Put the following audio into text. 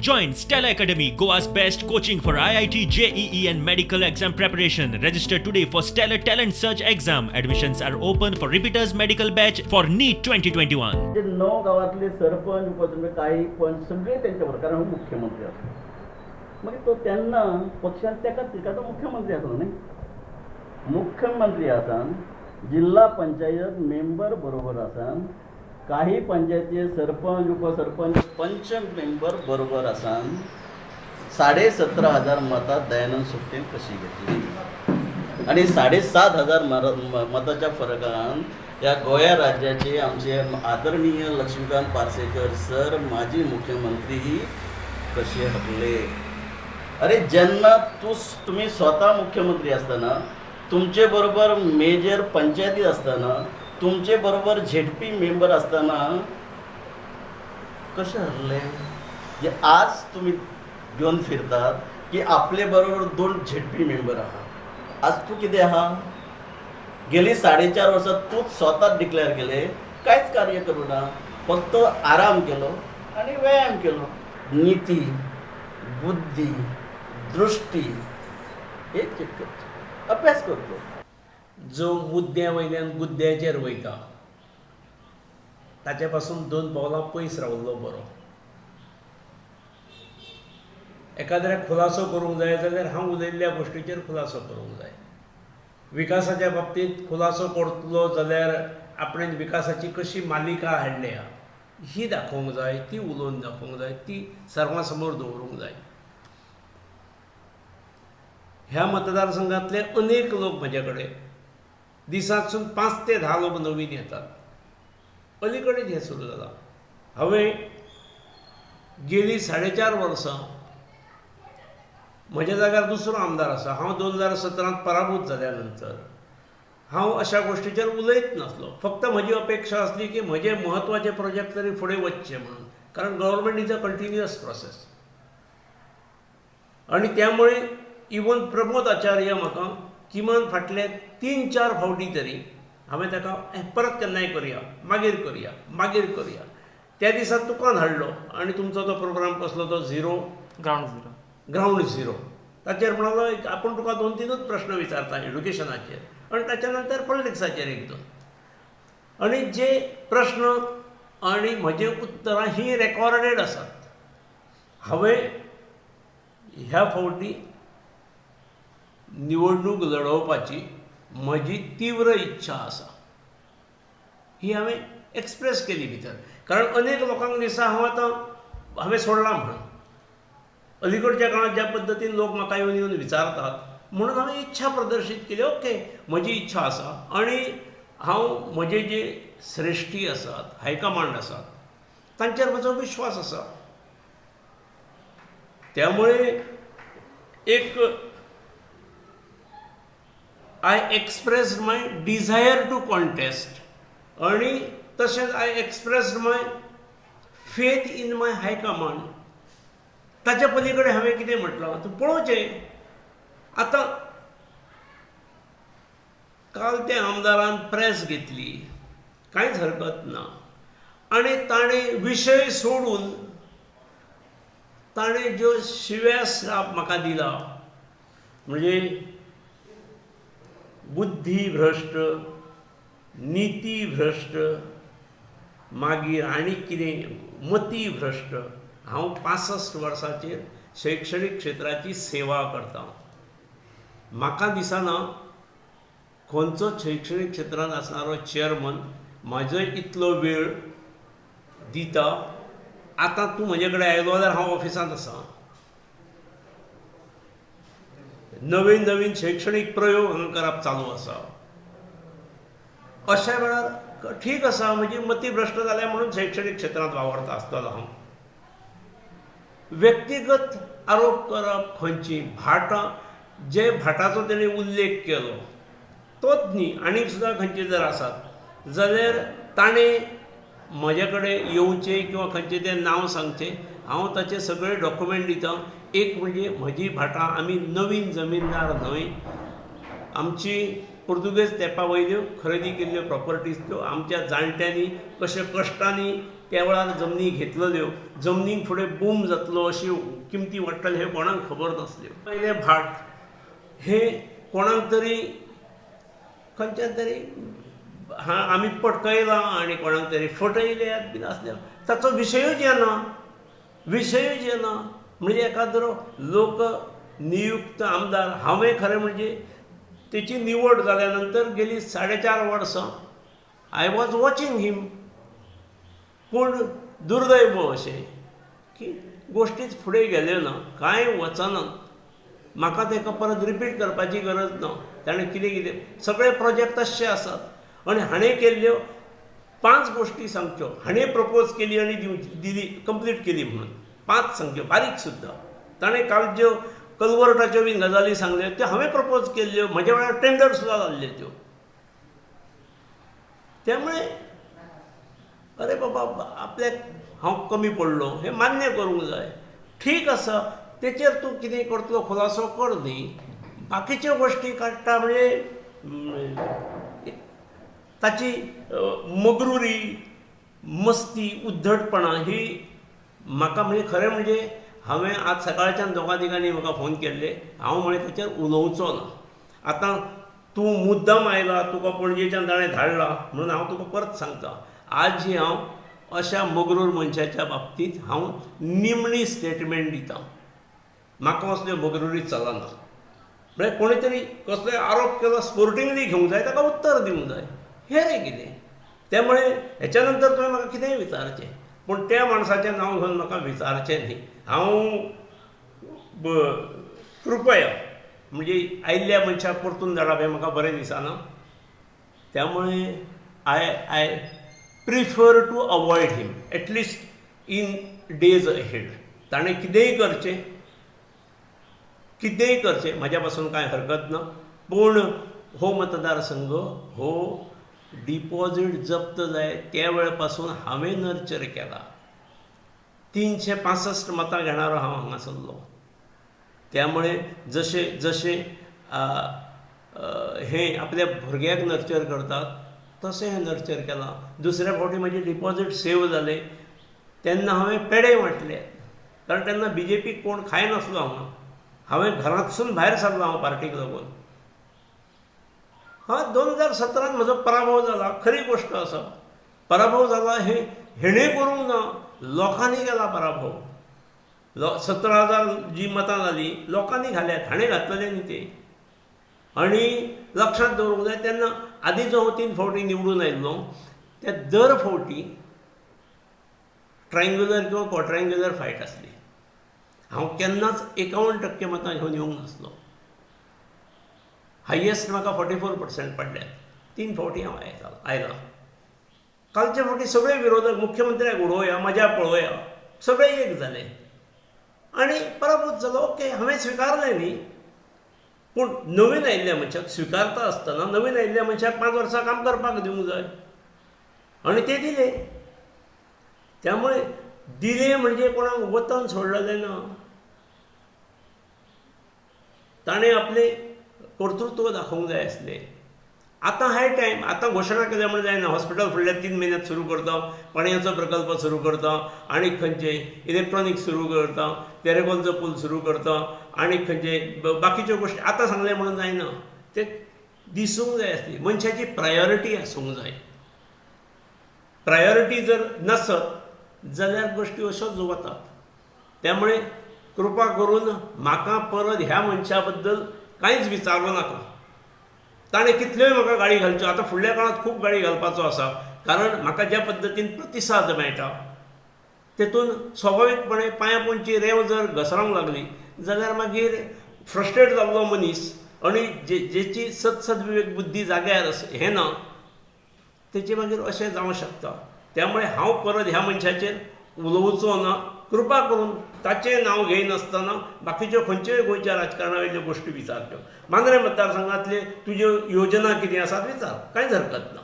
Join Stella Academy, Goa's best coaching for IIT, JEE and medical exam preparation. Register today for Stellar Talent Search exam. Admissions are open for repeaters medical batch for NEET 2021. जे 9 गावातले सरपंच उपसरपंच काही पण सगळे त्यांच्यावर, कारण हा मुख्यमंत्री असतो. मग तो त्यांना पक्षात त्या तो मुख्यमंत्री असतो नाही. मुख्यमंत्री असान, जिल्हा पंचायत मेंबर बरोबर असान, काही पंचायतीचे सरपंच उपसरपंच पंच मेंबर बरोबर असान, 17,500 मतात दयानंद सुप्ते कशी घेतली आणि 7,500 मताच्या फरकान या गोया राज्याचे आमचे आदरणीय लक्ष्मीकांत पार्सेकर सर माजी मुख्यमंत्री कसे हरले. अरे जेन्ना तुम्ही स्वतः मुख्यमंत्री असताना, तुमचे बरोबर मेजर पंचायतीत असताना, तुमचे बरोबर झेडपी मेंबर असताना कसे हरले. जे आज तुम्ही घेऊन फिरतात की आपले बरोबर 2 झेडपी मेंबर आहात. आज तू किती आहात? गेली 4.5 वर्षात तूच स्वतः डिक्लेअर केले, काहीच कार्य करू ना, फक्त आराम केलो आणि व्यायाम केलो. नीती, बुद्धी, दृष्टी हे चेक करतो, अभ्यास करतो. जो मुद्द्या वयल्यान गुद्द्याचेर वयता ताचे पासून 2 पावलां पयस रावल्लो बरो. एखाद्याक खुलासो करूंक जाय जाल्यार हांव उलयल्ल्या गोश्टीचेर खुलासो करूंक जाय. विकासाच्या बाबतींत खुलासो करतलो जाल्यार आपणें विकासाची कशी मालिका हाडल्या ही दाखोवंक जाय, ती उलोवन दाखोवंक जाय, ती सर्वां समोर दवरूंक जाय. ह्या मतदारसंघातले अनेक लोक म्हजे कडेन दिसासून 5 ते 10 लोक नवीन येतात. अलीकडेच हें सुरू जालां. हांवें गेली 4.5 वर्सां म्हज्या जाग्यार दुसरो आमदार आसा. हांव 2017 पराभूत जाल्या नंतर हांव अशा गोश्टीचेर उलयत नासलो. फक्त म्हजी अपेक्षा आसली की म्हजे म्हत्वाचे प्रोजेक्ट तरी फुडें वचचे म्हणून, कारण government is a continuous process. आणि त्यामुळे इवन प्रमोद आचार्य म्हाका किमान फाटले 3-4 फावटी तरी हांवें ताका परत केन्नाय करुया, मागीर करुया, मागीर करुया. त्या दिसा तुकान हाडलो आणि तुमचो तो प्रोग्राम कसलो तो ग्राउंड झिरो ताचेर म्हणालो आपूण तुका 2-3च प्रश्न विचारता एड्युकेशनाचेर आणि ताच्या नंतर पॉलिटिक्साचेर 1-2. आणि जे प्रश्न आणि म्हजे उत्तरां ही रेकॉर्डेड आसात. हांवें ह्या फावटी निवडणूक लडोवपाची म्हजी तीव्र इच्छा आसा. ही हांवें एक्सप्रेस केली भितर, कारण अनेक लोकांक दिसा हांवें सोडलां म्हणून. अलीकडच्या काळात ज्या पद्दतीन लोक म्हाका येवन विचारतात म्हणून हांवें इच्छा प्रदर्शीत केली. ओके, म्हजी इच्छा आसा आणि हांव म्हजे जे श्रेश्ठी आसात, हायकमांड आसात, तांचेर म्हजो विश्वास आसा. त्यामुळे एक I expressed my desire to contest आणि तशेंच I expressed my faith in my high command. ताच्या पलीकडे हांवें कितें म्हटलां तूं पळोवचें. आतां काल त्या आमदारान प्रेस घेतली, कांयच हरकत ना, आणि ताणें विशय सोडून ताणें ज्यो शिव्या श्राप म्हाका दिला, म्हणजे बुद्धी भ्रश्ट, नीती भ्रश्ट, मागीर आनी कितें मती भ्रश्ट. हांव 65 वर्सांचेर शैक्षणीक क्षेत्राची सेवा करतां. म्हाका दिसना खंयचो शैक्षणीक क्षेत्रांत आसणारो चेअरमन म्हाजो इतलो वेळ दिता. आतां तूं म्हजे कडेन आयलो जाल्यार हांव ऑफिसांत आसां. नवीन शैक्षणीक प्रयोग हांगा करप चालू आसा. अशा वेळार ठीक आसा, म्हजी मती भ्रश्ट जाल्या म्हणून शैक्षणीक क्षेत्रांत वावरता आसतलो हांव. व्यक्तिगत आरोप करप खंयची भाटां, जे भाटाचो तेणें उल्लेख केलो तोच न्ही, आनीक सुद्दां खंयचे जर आसात जाल्यार ताणें म्हजे कडेन येवचें किंवा खंयचें तें नांव सांगचें. हांव ताचे सगळे डॉक्युमेंट दितां. एक म्हणजे म्हजी भाटां, आमी नवीन जमीनदार न्हय. आमची पुर्तुगेज तेंपा वयल्यो खरेदी केल्ल्यो प्रॉपर्टीज त्यो आमच्या जाणट्यांनी कशे कश्टांनी त्या वेळार जमनी घेतलेल्यो, जमनीक फुडें बूम जातलो, अश्यो किमती वाडटल्यो हे कोणाक खबर नासल्यो. पयले भाट हे कोणाक तरी खंयच्या तरी आमी पटकयलां आनी कोणाक तरी फटयल्यात बीन आसल्या, ताचो विशयूच येना. म्हणजे एखादो लोक नियुक्त आमदार हांवें खरें म्हणजे तेची निवड जाल्या नंतर गेली 4.5 वर्सां आय वॉज वॉचिंग हिम. पूण दुर्दैव अशें की गोश्टीच फुडें गेल्यो ना, कांय वचना. म्हाका ताका परत रिपीट करपाची गरज ना. ताणें कितें सगळे प्रोजेक्ट तशे आसात आनी हाणें केल्ल्यो 5 गोश्टी सांगच्यो. हाणें प्रपोज केली आनी दिली, कंप्लीट केली म्हणून 5 सांगच्यो, बारीक सुद्दां. ताणें काल ज्यो कलवर्टाच्यो बीन गजाली सांगल्यो त्यो हांवें प्रपोज केल्ल्यो, म्हज्या वेळार टेंडर सुद्दां जाल्ल्यो त्यो. त्यामुळे अरे बाबा आपल्याक हांव कमी पडलो हें मान्य करूंक जाय. ठीक आसा, तेचेर तूं कितें करतलो खुलासो कर न्ही. बाकीच्यो गोश्टी काडटा म्हणजे ताची मगरुरी, मस्ती, उद्धटपणा ही म्हाका म्हणजे खरें म्हणजे हांवें आज सकाळच्यान दोगां तिगांनी म्हाका फोन केल्ले. हांव म्हळें तेचेर उलोवचो ना. आतां तूं मुद्दम आयला, तुका पणजेच्यान ताणें धाडला म्हणून हांव तुका परत सांगता, आज ही हांव अशा मगरूर मनशाच्या बाबतींत हांव निमणी स्टेटमेंट दितां. म्हाका असल्यो मगरुरी चलना. म्हणजे कोणी तरी कसलोय आरोप केलो, स्पोर्टिंगली घेवंक जाय, ताका उत्तर दिवंक जाय. हें रे कितें. त्यामुळे हेच्या नंतर तुवें म्हाका कितेंय विचारचें, पूण त्या माणसाचें नांव घेवन म्हाका विचारचें न्ही. हांव कृपया म्हणजे आयिल्ल्या मनशाक परतून धाडप हें म्हाका बरें दिसना. त्यामुळे I prefer to avoid him at least in days ahead. ताणें कितेंय करचें म्हाज्या पासून कांय हरकत ना. पूण हो मतदारसंघ हो डिपॉझिट जप्त जाय त्या वेळ पासून हांवें नर्चर केला. 365 मतां घेणारो हांव हांगासरलो. त्यामुळे जशें हें आपल्या भुरग्याक नर्चर करतात तशें हें नर्चर केलां. दुसऱ्या फावटी म्हाजें डिपॉझिट सेव जालें तेन्ना हांवें पेडे वांटले, कारण तेन्ना BJP कोण खाय नासलो हांवें घरांतसून भायर सरलो हांव पार्टीक लागून. 2017 म्हजो पराभव जाला, खरी गोश्ट आसा. पराभव जाला हेणें करूंक ना, लोकांनी केला पराभव. 17,000 जी मतां जाली लोकांनी घाल्यात, हाणें घातलेले न्ही ते. आनी लक्षांत दवरूंक जाय, तेन्ना आदी जो हांव 3 फावटी निवडून आयिल्लो त्या दर फावटी ट्रायंग्युलर किंवा क्वॉड्रँग्युलर फायट आसली. हांव केन्नाच 51% मतां घेवन येवंक नासलो. हायेस्ट म्हाका 44% पडल्यात. 3 फावटी हांव आयला. कालचे फावटी सगळे विरोधक मुख्यमंत्र्याक उडोवया, मजा पळोवया, सगळे एक जाले आनी पराभूत जालो. ओके, हांवें स्विकारलें न्ही. पूण नवीन आयिल्ल्या मनशाक स्विकारता आसतना नवीन आयिल्ल्या मनशाक 5 वर्सां काम करपाक दिवंक जाय आनी ते दिले. त्यामुळे दिले म्हणजे कोणाक वतन सोडलेलें ना. ताणें आपले कर्तृत्व दाखोवंक जाय आसलें. आतां हाय टायम, आतां घोशणा केल्या म्हणजे जायना. हॉस्पिटल फुडल्या 3 म्हयन्यांत सुरू करता, पाणयाचो प्रकल्प सुरू करता, आनीक खंयचे इलेक्ट्रॉनिक सुरू करता, तेरेकोलचो पूल सुरू करता, आनीक खंयचे बाकीच्यो गोश्टी आतां सांगले म्हणून जायना. ते दिसूंक जाय आसली. मनशाची प्रायोरिटी आसूंक जाय. प्रायोरिटी जर नसत जाल्यार गोश्टी अश्योच वतात. त्यामुळे कृपा करून म्हाका परत ह्या मनशा बद्दल कांयच विचारूं नाका. ताणें कितल्योय म्हाका गाळी घालच्यो. आतां फुडल्या काळांत खूब गाळी घालपाचो आसा, कारण म्हाका ज्या पद्दतीन प्रतिसाद मेळटा तेतून स्वाभावीकपणे पांयां पोंदची रेंव जर घसरोंक लागली जाल्यार मागीर फ्रस्ट्रेट जाल्लो मनीस आनी जेची सदविवेक बुद्धी जाग्यार हें ना तेचे मागीर अशें जावंक शकता. त्यामुळे हांव परत ह्या मनशाचेर उलोवचो ना. कृपा करून ताचें नांव घेयनासतना बाकीच्यो खंयच्योय गोंयच्या राजकारणा वयल्यो गोश्टी विचारच्यो. मांद्रे मतदारसंघांतले तुज्यो योजना कितें आसात विचार, कांयच हरकत ना.